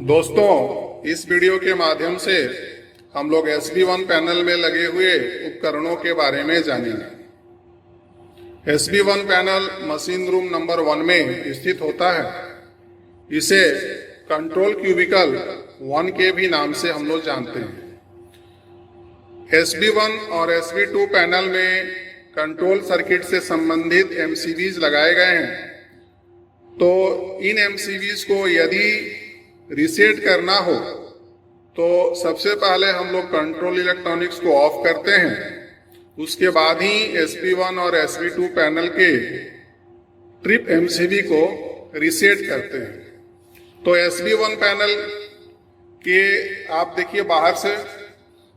दोस्तों, इस वीडियो के माध्यम से हम लोग SB1 पैनल में लगे हुए उपकरणों के बारे में जानेंगे। SB1 panel machine room number 1 में स्थित होता है। इसे कंट्रोल क्यूबिकल 1 के भी नाम से हम लोग जानते हैं। SB1 और SB2 पैनल में कंट्रोल सर्किट से संबंधित MCBs लगाए गए हैं। तो इन MCBs को यदि रीसेट करना हो तो सबसे पहले हम लोग कंट्रोल इलेक्ट्रॉनिक्स को ऑफ करते हैं। उसके बाद ही SB1 और SB2 पैनल के ट्रिप MCB को रीसेट करते हैं। तो SB1 पैनल के आप देखिए बाहर से,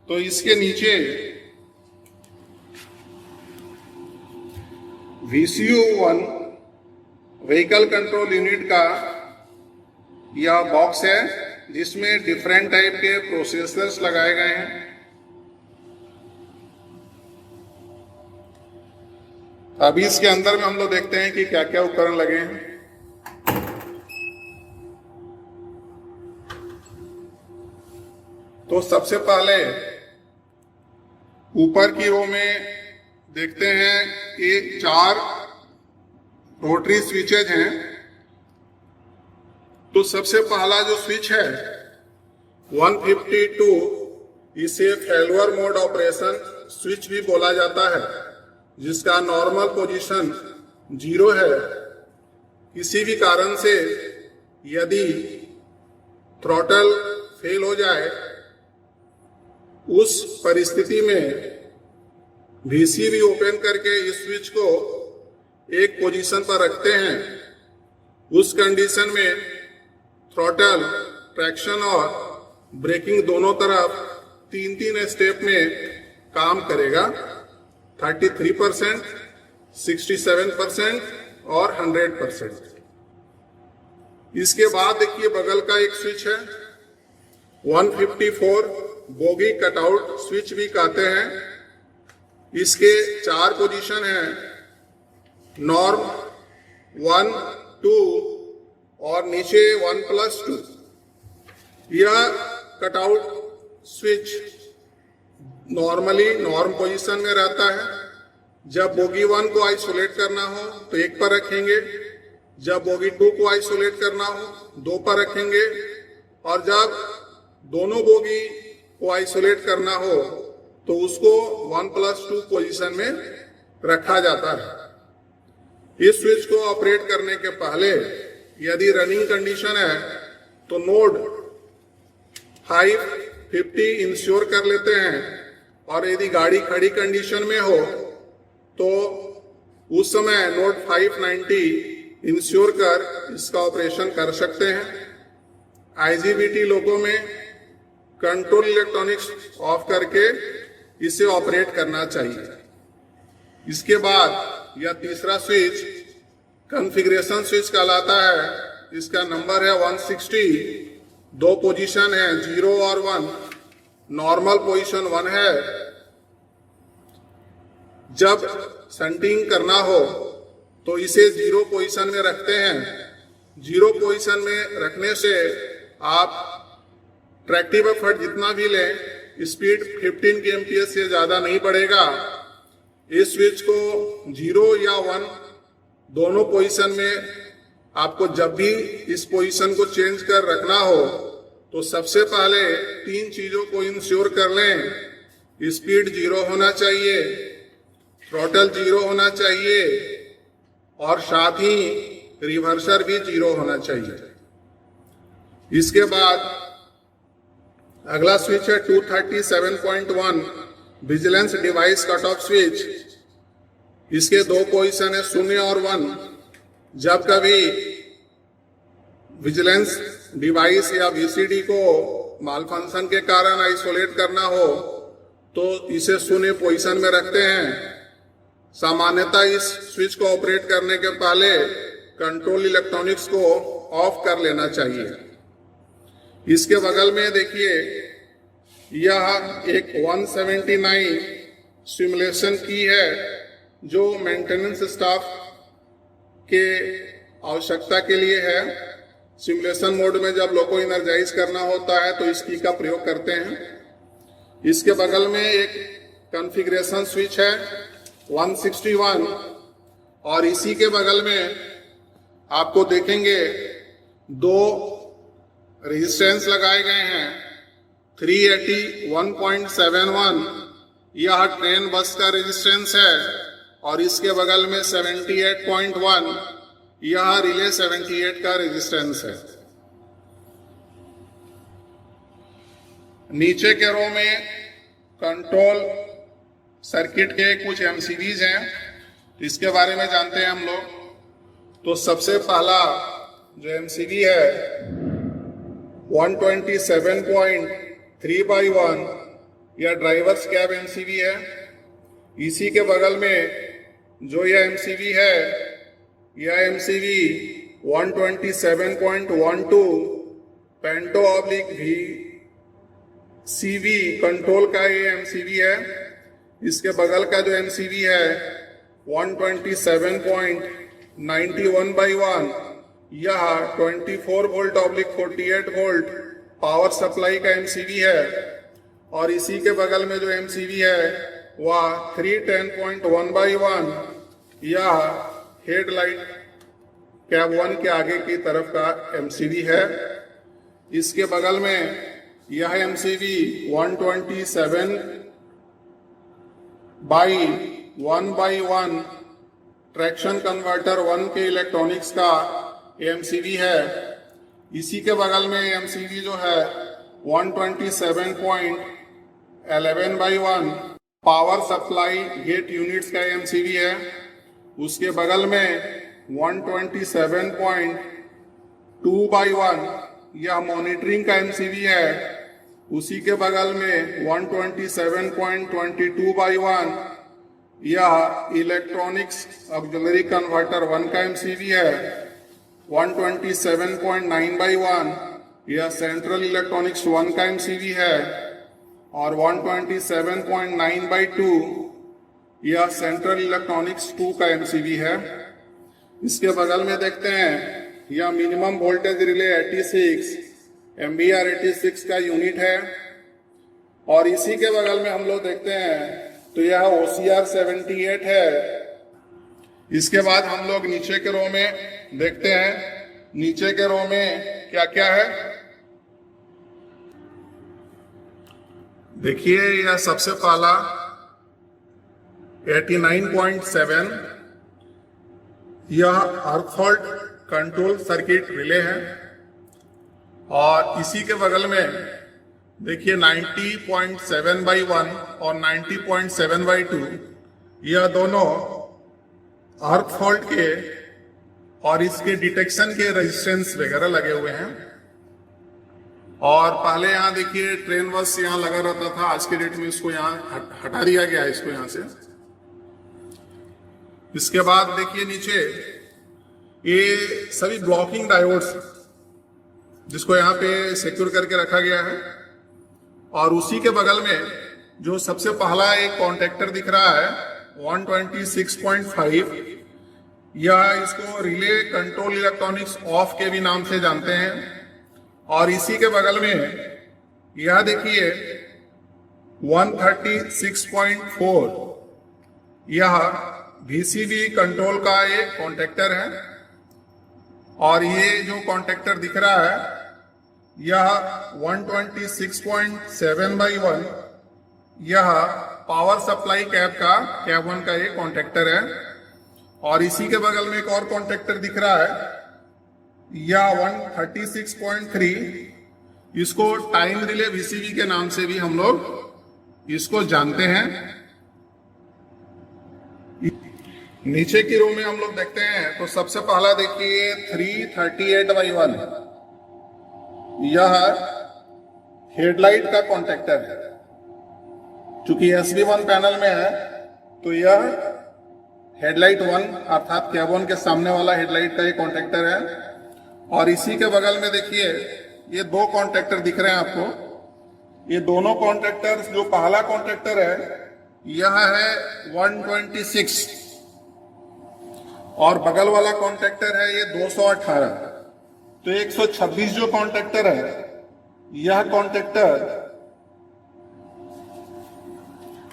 तो इसके नीचे VCU1 व्हीकल कंट्रोल यूनिट का यह बॉक्स है, जिसमें डिफरेंट टाइप के प्रोसेसर्स लगाए गए हैं। अभी इसके अंदर में हम लोग देखते हैं कि क्या क्या उपकरण लगे हैं। तो सबसे पहले ऊपर की रो में देखते हैं कि 4 रोटरी स्विचेज हैं। तो सबसे पहला जो स्विच है 152, इसे फेल्योर मोड ऑपरेशन स्विच भी बोला जाता है, जिसका नॉर्मल पोजीशन 0 है। किसी भी कारण से यदि थ्रॉटल फेल हो जाए, उस परिस्थिति में VCB ओपन करके इस स्विच को एक पोजीशन पर रखते हैं। उस कंडीशन में थ्रॉटल, ट्रैक्शन और ब्रेकिंग दोनों तरफ 3-3 स्टेप में काम करेगा। 33%, 67% और 100%। इसके बाद देखिए बगल का एक स्विच है 154 बोगी कटआउट स्विच भी कहते हैं। इसके 4 पोजीशन हैं, नॉर्म, 1, 2 और नीचे 1+2। यह cutout switch normally norm position में रहता है। जब बोगी 1 को आइसोलेट करना हो तो 1 पर रखेंगे, जब बोगी 2 को आइसोलेट करना हो 2 पर रखेंगे, और जब दोनों बोगी को आइसोलेट करना हो तो उसको 1+2 पोजीशन में रखा जाता है। इस स्विच को ऑपरेट करने के पहले यदि रनिंग कंडीशन है तो नोड 550 इंश्योर कर लेते हैं, और यदि गाड़ी खड़ी कंडीशन में हो तो उस समय नोड 590 इंश्योर कर इसका ऑपरेशन कर सकते हैं। IGBT लोगों में कंट्रोल इलेक्ट्रॉनिक्स ऑफ करके इसे ऑपरेट करना चाहिए। इसके बाद यह तीसरा स्विच कॉन्फ़िगरेशन स्विच कहलाता है। इसका नंबर है 160। 2 पोजीशन है 0 और 1। नॉर्मल पोजीशन 1 है। जब शंटिंग करना हो तो इसे 0 पोजीशन में रखते हैं। 0 पोजीशन में रखने से आप ट्रैक्टिव एफर्ट जितना भी लें, स्पीड 15 kmph से ज्यादा नहीं बढ़ेगा। इस स्विच को 0 या 1 दोनों पोजीशन में आपको जब भी इस पोजीशन को चेंज कर रखना हो तो सबसे पहले 3 चीजों को इंश्योर कर लें। स्पीड 0 होना चाहिए, थ्रॉटल 0 होना चाहिए, और साथ ही रिवर्सर भी 0 होना चाहिए। इसके बाद अगला स्विच है 237.1 vigilance device cut off switch. इसके 2 पोजीशन है 0 और 1। जब कभी विजिलेंस डिवाइस या VCD को माल फंक्शन के कारण आइसोलेट करना हो तो इसे 0 पोजीशन में रखते हैं। सामान्यतः इस स्विच को ऑपरेट करने के पहले कंट्रोल इलेक्ट्रॉनिक्स को ऑफ कर लेना चाहिए। इसके बगल में देखिए यह एक 179 सिमुलेशन की है, जो मेंटेनेंस स्टाफ के आवश्यकता के लिए है। सिमुलेशन मोड में जब लोको इनर्जाइज करना होता है तो इस की का प्रयोग करते हैं। इसके बगल में एक कॉन्फ़िगरेशन स्विच है 161 और इसी के बगल में आपको देखेंगे दो रेजिस्टेंस लगाए गए हैं 380 1.71, यह ट्रेन बस का रेजिस्टेंस है और इसके बगल में 78.1, यह रिले 78 का रेजिस्टेंस है। नीचे के रो में कंट्रोल सर्किट के कुछ एमसीबीज हैं, इसके बारे में जानते हैं हम लोग। तो सबसे पहला जो एमसीबी है 127.3/1, यह ड्राइवर्स कैब एमसीबी है। इसी के बगल में जो यह एमसीबी है, यह एमसीबी 127.12 पेंटो ऑब्लिक वी सीवी कंट्रोल का ये एमसीबी है। इसके बगल का जो एमसीबी है 127.91/1, यह 24 volt oblique 48 volt power supply का एमसीबी है। और इसी के बगल में जो एमसीबी है वह 310.1/1, यह हेडलाइट कैब 1 के आगे की तरफ का एमसीबी है। इसके बगल में यह एमसीबी 127/1/1 ट्रैक्शन कन्वर्टर 1 के इलेक्ट्रॉनिक्स का एमसीबी है। इसी के बगल में एमसीबी जो है 127.11/1 पावर सप्लाई गेट यूनिट्स का एमसीबी है। उसके बगल में 127.2/1 यह मॉनिटरिंग का एमसीबी है। उसी के बगल में 127.22/1 यह इलेक्ट्रॉनिक्स ऑक्सिलरी कन्वर्टर 1 का एमसीबी है। 127.9/1 यह सेंट्रल इलेक्ट्रॉनिक्स 1 का एमसीबी है और 127.9/2 यह सेंट्रल इलेक्ट्रॉनिक्स 2 का एमसीबी है। इसके बगल में देखते हैं यह मिनिमम वोल्टेज रिले 86 MVR 86 का यूनिट है। और इसी के बगल में हम लोग देखते हैं तो यह OCR 78 है। इसके बाद हम लोग नीचे के रो में देखते हैं, नीचे के रो में क्या क्या है। देखिए यह सबसे पहला 89.7 यह अर्थ फॉल्ट कंट्रोल सर्किट रिले है। और इसी के बगल में देखिए 90.7/1 और 90.7/2 यह दोनों अर्थ फॉल्ट के और इसके डिटेक्शन के रेजिस्टेंस वगैरह लगे हुए हैं। और पहले यहाँ देखिए ट्रेन बस यहाँ लगा रहता था, आज के डेट में इसको यहाँ हटा दिया गया है, इसको यहाँ से। इसके बाद देखिए नीचे ये सभी ब्लॉकिंग डायोड्स जिसको यहाँ पे सिक्योर करके रखा गया है। और उसी के बगल में जो सबसे पहला एक कॉन्टेक्टर दिख रहा है 126.5, यह इसको रिले कंट्रोल इलेक्ट्रॉनिक्स ऑफ के भी नाम से जानते हैं। और इसी के बगल में यह देखिए 136.4, यह VCB कंट्रोल का एक कॉन्टेक्टर है। और ये जो कॉन्टेक्टर दिख रहा है यह 126.7/1 यह पावर सप्लाई कैब 1 का एक कॉन्टेक्टर है। और इसी के बगल में एक और कॉन्टेक्टर दिख रहा है यह 136.3, इसको टाइम रिले VCB के नाम से भी हम लोग इसको जानते हैं। नीचे की रो में हम लोग देखते हैं तो सबसे पहला देखिए 338/1 यह हेडलाइट का कॉन्टेक्टर है। चूंकि SB1 पैनल में है तो यह हेडलाइट 1 अर्थात कैब 1 के सामने वाला हेडलाइट का एक कॉन्टेक्टर है। और इसी के बगल में देखिए ये दो कॉन्टेक्टर दिख रहे हैं आपको। ये दोनों कॉन्टेक्टर, जो पहला कॉन्टेक्टर है यह है 126 और बगल वाला कॉन्टेक्टर है ये 218। तो 126 जो कॉन्टेक्टर है, यह कॉन्टेक्टर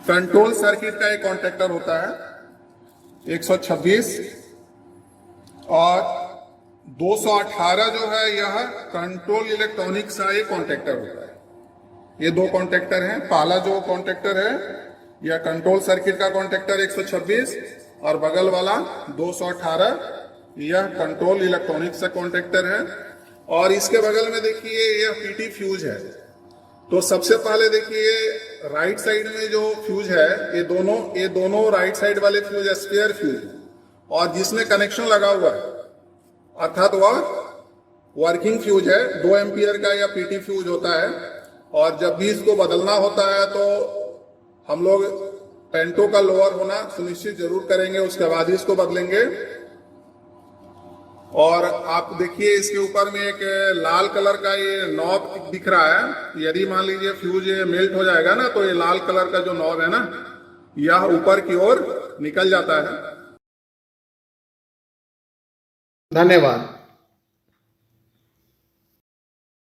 कंट्रोल सर्किट का एक कॉन्टेक्टर होता है 126, और 218 जो है यह कंट्रोल इलेक्ट्रॉनिक्स का एक कॉन्टेक्टर होता है। ये दो कॉन्टेक्टर हैं। पहला जो कॉन्टेक्टर है यह कंट्रोल सर्किट का कॉन्टेक्टर 126, और बगल वाला 218 यह कंट्रोल इलेक्ट्रॉनिक्स का कॉन्टेक्टर है। और इसके बगल में देखिए यह पीटी फ्यूज है। तो सबसे पहले देखिए राइट साइड में जो फ्यूज है, ये दोनों राइट साइड वाले फ्यूज स्पेयर फ्यूज, और जिसमें कनेक्शन लगा हुआ है अर्थात वह वर्किंग फ्यूज है, 2 एम्पियर का या पीटी फ्यूज होता है। और जब भी इसको बदलना होता है तो हम लोग पेंटो का लोअर होना सुनिश्चित जरूर करेंगे, उसके बाद ही इसको बदलेंगे। और आप देखिए इसके ऊपर में एक लाल कलर का ये नॉब दिख रहा है। यदि मान लीजिए फ्यूज मेल्ट हो जाएगा ना, तो ये लाल कलर का जो नॉब है ना, यह ऊपर की ओर निकल जाता है। धन्यवाद।